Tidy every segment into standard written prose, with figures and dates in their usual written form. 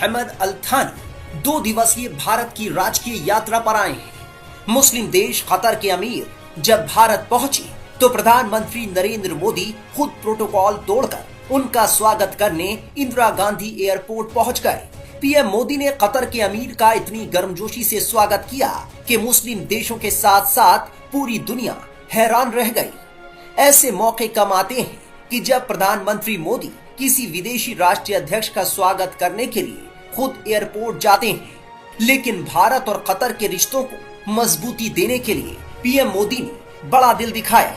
हमद अल थानी 2 दिवसीय भारत की राजकीय यात्रा पर आए हैं। मुस्लिम देश कतर के अमीर जब भारत पहुंचे तो प्रधानमंत्री नरेंद्र मोदी खुद प्रोटोकॉल तोड़कर उनका स्वागत करने इंदिरा गांधी एयरपोर्ट पहुंच गए। पीएम मोदी ने कतर के अमीर का इतनी गर्मजोशी से स्वागत किया कि मुस्लिम देशों के साथ साथ पूरी दुनिया हैरान रह गई। ऐसे मौके कम आते हैं कि जब प्रधानमंत्री मोदी किसी विदेशी राष्ट्रीय अध्यक्ष का स्वागत करने के लिए खुद एयरपोर्ट जाते हैं, लेकिन भारत और कतर के रिश्तों को मजबूती देने के लिए पीएम मोदी ने बड़ा दिल दिखाया।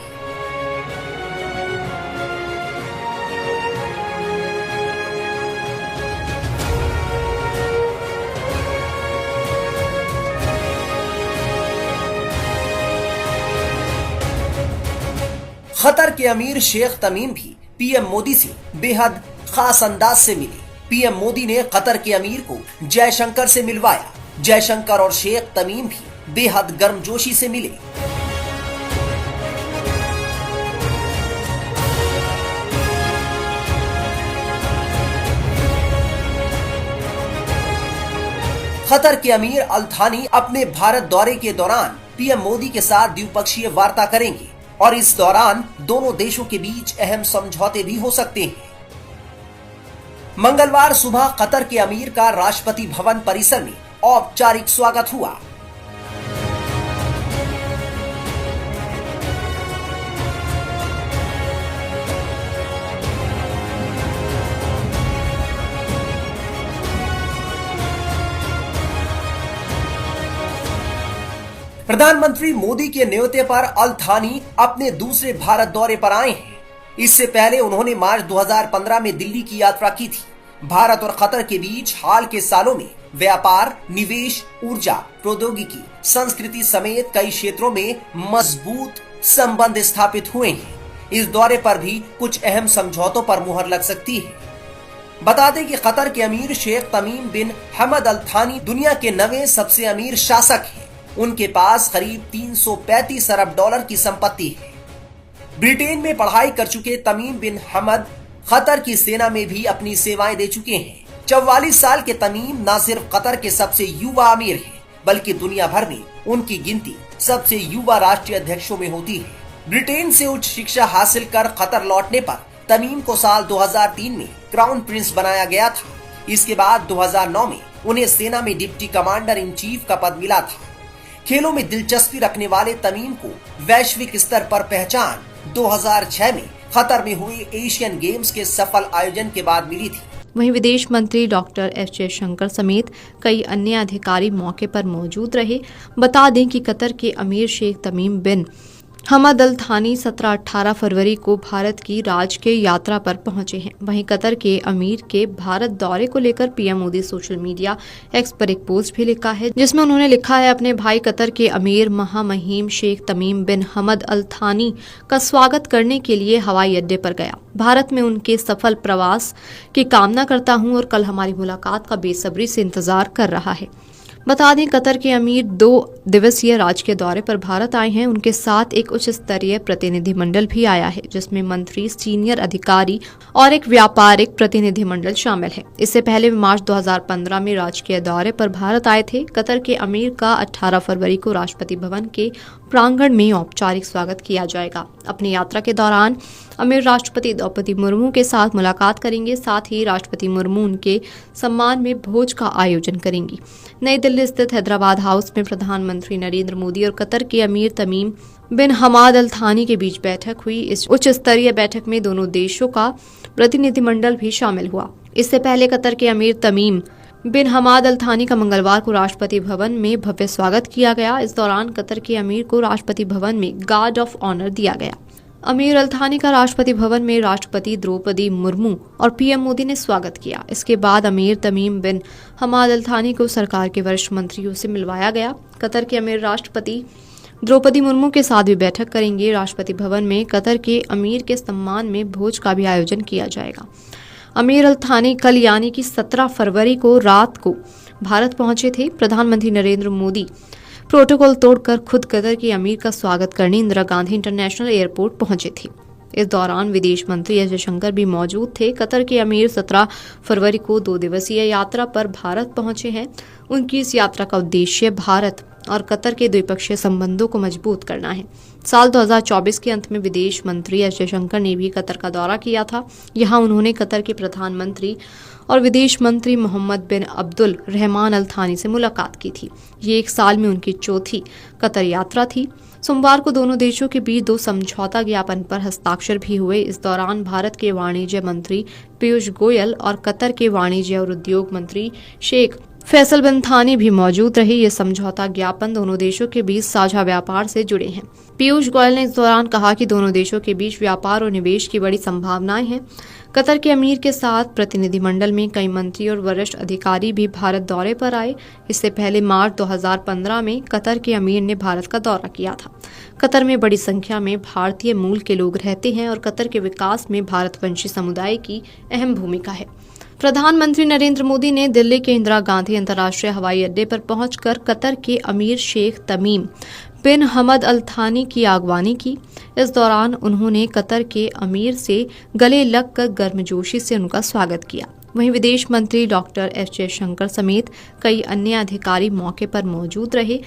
कतर के अमीर शेख तमीम भी पीएम मोदी से बेहद खास अंदाज से मिले। पीएम मोदी ने कतर के अमीर को जयशंकर से मिलवाया। जयशंकर और शेख तमीम भी बेहद गर्मजोशी से मिले। कतर के अमीर अल थानी अपने भारत दौरे के दौरान पीएम मोदी के साथ द्विपक्षीय वार्ता करेंगे और इस दौरान दोनों देशों के बीच अहम समझौते भी हो सकते हैं। मंगलवार सुबह कतर के अमीर का राष्ट्रपति भवन परिसर में औपचारिक स्वागत हुआ। प्रधानमंत्री मोदी के न्योते पर अल थानी अपने दूसरे भारत दौरे पर आए हैं। इससे पहले उन्होंने मार्च 2015 में दिल्ली की यात्रा की थी। भारत और कतर के बीच हाल के सालों में व्यापार, निवेश, ऊर्जा, प्रौद्योगिकी, संस्कृति समेत कई क्षेत्रों में मजबूत संबंध स्थापित हुए हैं। इस दौरे पर भी कुछ अहम समझौतों पर मुहर लग सकती है। बता दें कि कतर के अमीर शेख तमीम बिन हमद अल थानी दुनिया के 9वें सबसे अमीर शासक हैं। उनके पास करीब 335 अरब डॉलर की संपत्ति है। ब्रिटेन में पढ़ाई कर चुके तमीम बिन हमद कतर की सेना में भी अपनी सेवाएं दे चुके हैं। 44 साल के तमीम न सिर्फ कतर के सबसे युवा अमीर हैं, बल्कि दुनिया भर में उनकी गिनती सबसे युवा राष्ट्रीय अध्यक्षों में होती है। ब्रिटेन से उच्च शिक्षा हासिल कर कतर लौटने पर तमीम को साल 2003 में क्राउन प्रिंस बनाया गया था। इसके बाद 2009 में उन्हें सेना में डिप्टी कमांडर इन चीफ का पद मिला था। खेलों में दिलचस्पी रखने वाले तमीम को वैश्विक स्तर पर पहचान 2006 में कतर में हुए एशियन गेम्स के सफल आयोजन के बाद मिली थी। वहीं विदेश मंत्री डॉक्टर एस जयशंकर समेत कई अन्य अधिकारी मौके पर मौजूद रहे। बता दें कि कतर के अमीर शेख तमीम बिन हमद अल थानी 17-18 फरवरी को भारत की राजकीय यात्रा पर पहुंचे हैं। वहीं कतर के अमीर के भारत दौरे को लेकर PM Modi social media x पर एक पोस्ट भी लिखा है, जिसमें उन्होंने लिखा है, अपने भाई कतर के अमीर महामहिम शेख तमीम बिन हमद अल थानी का स्वागत करने के लिए हवाई अड्डे पर गया। भारत में उनके सफल प्रवास की कामना करता हूं और कल हमारी मुलाकात का बेसब्री से इंतजार कर रहा है। बता दें, कतर के अमीर 2 दिवसीय राजकीय दौरे पर भारत आए हैं। उनके साथ एक उच्च स्तरीय प्रतिनिधिमंडल भी आया है, जिसमें मंत्री, सीनियर अधिकारी और एक व्यापारिक प्रतिनिधिमंडल शामिल है। इससे पहले मार्च 2015 में राजकीय दौरे पर भारत आए थे। कतर के अमीर का 18 फरवरी को राष्ट्रपति भवन के प्रांगण में औपचारिक स्वागत किया जाएगा। अपनी यात्रा के दौरान अमीर राष्ट्रपति द्रौपदी मुर्मू के साथ मुलाकात करेंगे। साथ ही राष्ट्रपति मुर्मू उनके सम्मान में भोज का आयोजन करेंगी। नई दिल्ली स्थित हैदराबाद हाउस में प्रधानमंत्री नरेंद्र मोदी और कतर के अमीर तमीम बिन हमाद अल थानी के बीच बैठक हुई। इस उच्च स्तरीय बैठक में दोनों देशों का प्रतिनिधिमंडल भी शामिल हुआ। इससे पहले कतर के अमीर तमीम बिन हमाद अल थानी का मंगलवार को राष्ट्रपति भवन में भव्य स्वागत किया गया। इस दौरान कतर के अमीर को राष्ट्रपति भवन में गार्ड ऑफ ऑनर दिया गया। अमीर अल थानी का राष्ट्रपति भवन में राष्ट्रपति द्रौपदी मुर्मू और पीएम मोदी ने स्वागत किया। इसके बाद अमीर तमीम बिन हमाद अल थानी को सरकार के वरिष्ठ मंत्रियों से मिलवाया गया। कतर के अमीर राष्ट्रपति द्रौपदी मुर्मू के साथ भी बैठक करेंगे। राष्ट्रपति भवन में कतर के अमीर के सम्मान में भोज का भी आयोजन किया जाएगा। अमीर अल थानी कल यानी कि 17 फरवरी को रात को भारत पहुंचे थे। प्रधानमंत्री नरेंद्र मोदी प्रोटोकॉल तोड़कर खुद कतर के अमीर का स्वागत करने इंदिरा गांधी इंटरनेशनल एयरपोर्ट पहुंचे थे। इस दौरान विदेश मंत्री एस जयशंकर भी मौजूद थे। कतर के अमीर 17 फरवरी को 2 दिवसीय यात्रा पर भारत पहुंचे हैं। उनकी इस यात्रा का उद्देश्य भारत और कतर के द्विपक्षीय संबंधों को मजबूत करना है। साल 2024 के अंत में विदेश मंत्री एस जयशंकर ने भी कतर का दौरा किया था। यहाँ उन्होंने कतर के प्रधानमंत्री और विदेश मंत्री मोहम्मद बिन अब्दुल रहमान अल थानी से मुलाकात की थी। ये एक साल में उनकी चौथी कतर यात्रा थी। सोमवार को दोनों देशों के बीच 2 समझौता ज्ञापन पर हस्ताक्षर भी हुए। इस दौरान भारत के वाणिज्य मंत्री पीयूष गोयल और कतर के वाणिज्य और उद्योग मंत्री शेख फैसल बिन थानी भी मौजूद रहे। ये समझौता ज्ञापन दोनों देशों के बीच साझा व्यापार से जुड़े हैं। पीयूष गोयल ने इस दौरान कहा कि दोनों देशों के बीच व्यापार और निवेश की बड़ी संभावनाएं हैं। कतर के अमीर के साथ प्रतिनिधिमंडल में कई मंत्री और वरिष्ठ अधिकारी भी भारत दौरे पर आए। इससे पहले मार्च 2015 में कतर के अमीर ने भारत का दौरा किया था। कतर में बड़ी संख्या में भारतीय मूल के लोग रहते हैं और कतर के विकास में भारतवंशी समुदाय की अहम भूमिका है। प्रधानमंत्री नरेंद्र मोदी ने दिल्ली के इंदिरा गांधी अंतर्राष्ट्रीय हवाई अड्डे पर पहुंचकर कतर के अमीर शेख तमीम बिन हमद अल थानी की अगवानी की। इस दौरान उन्होंने कतर के अमीर से गले लगकर गर्मजोशी से उनका स्वागत किया। वहीं विदेश मंत्री डॉक्टर एस जयशंकर समेत कई अन्य अधिकारी मौके पर मौजूद रहे।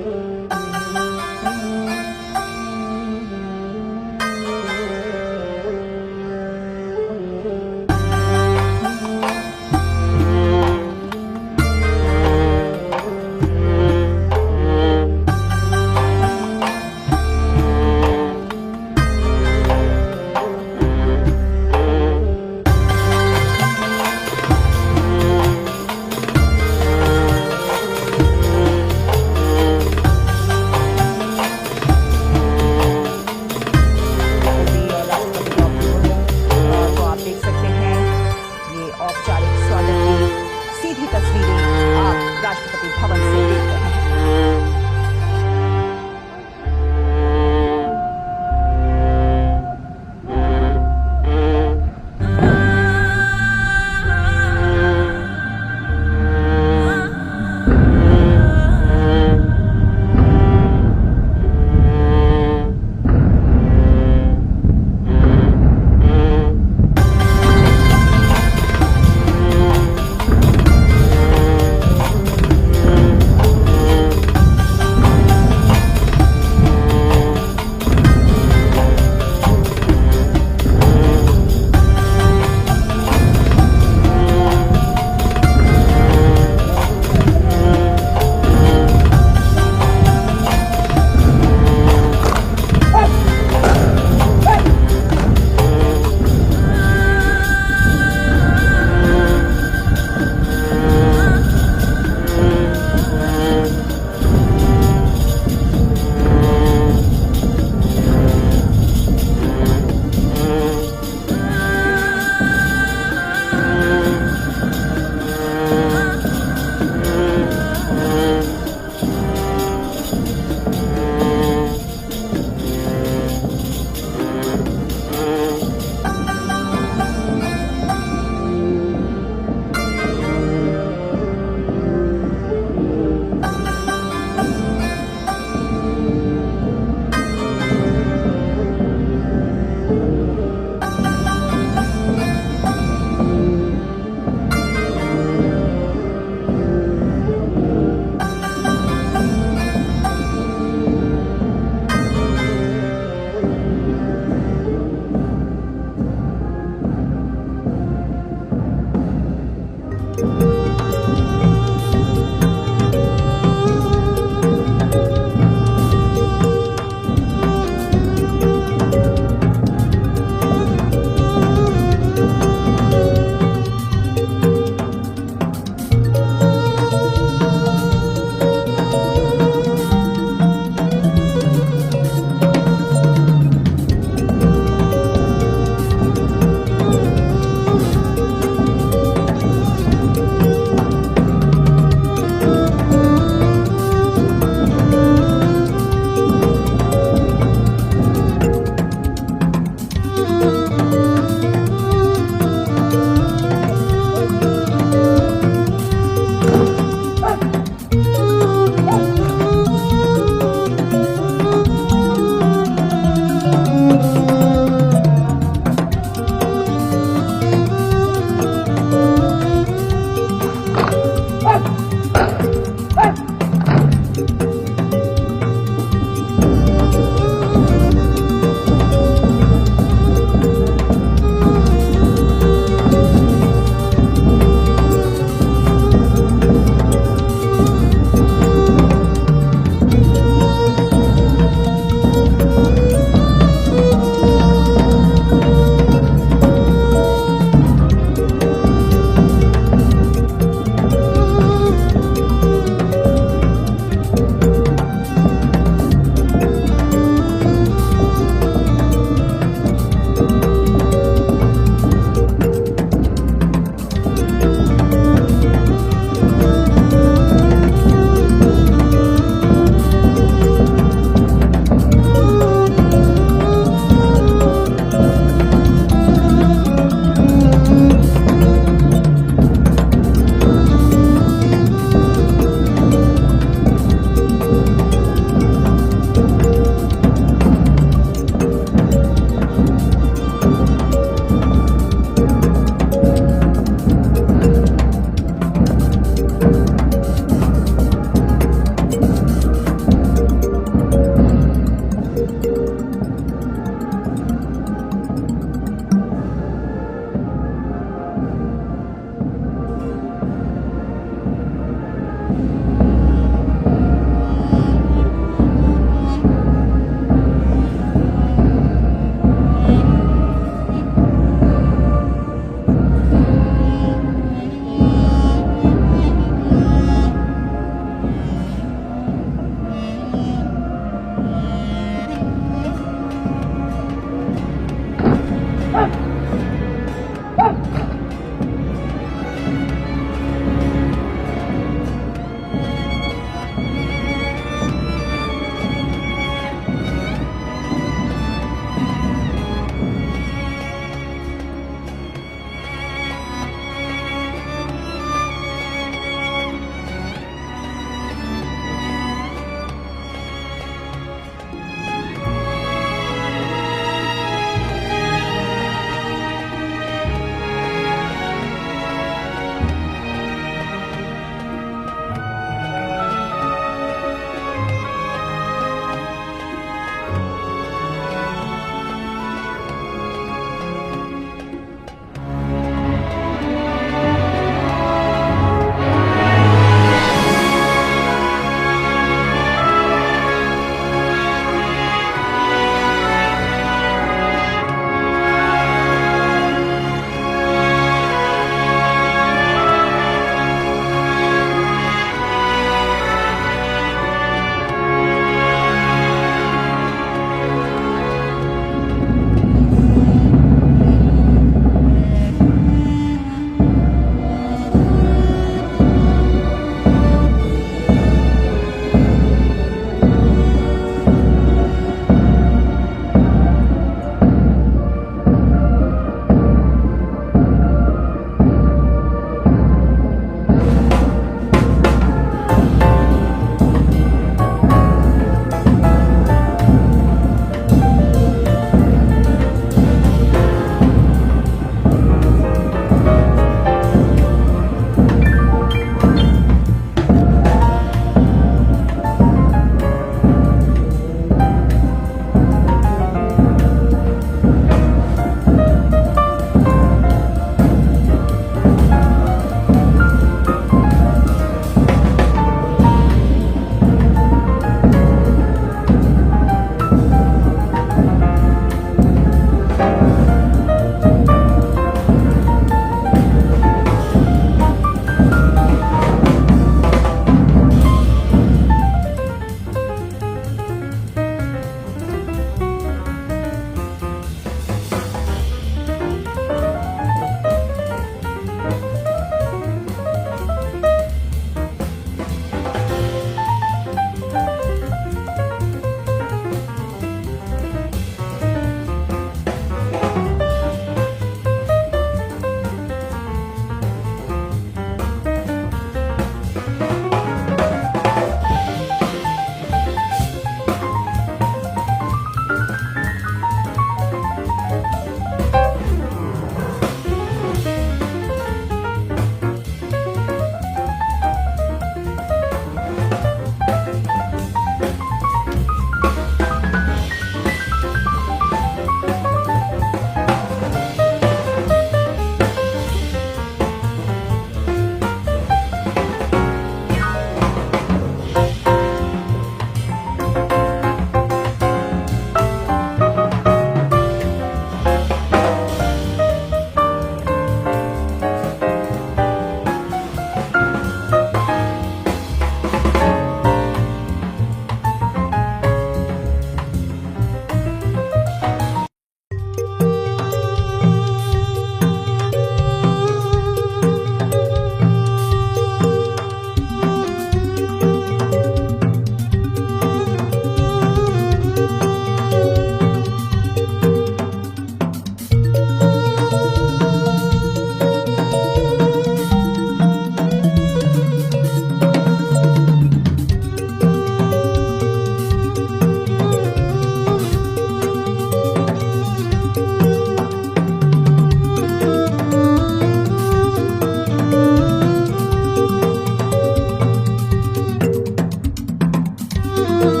है।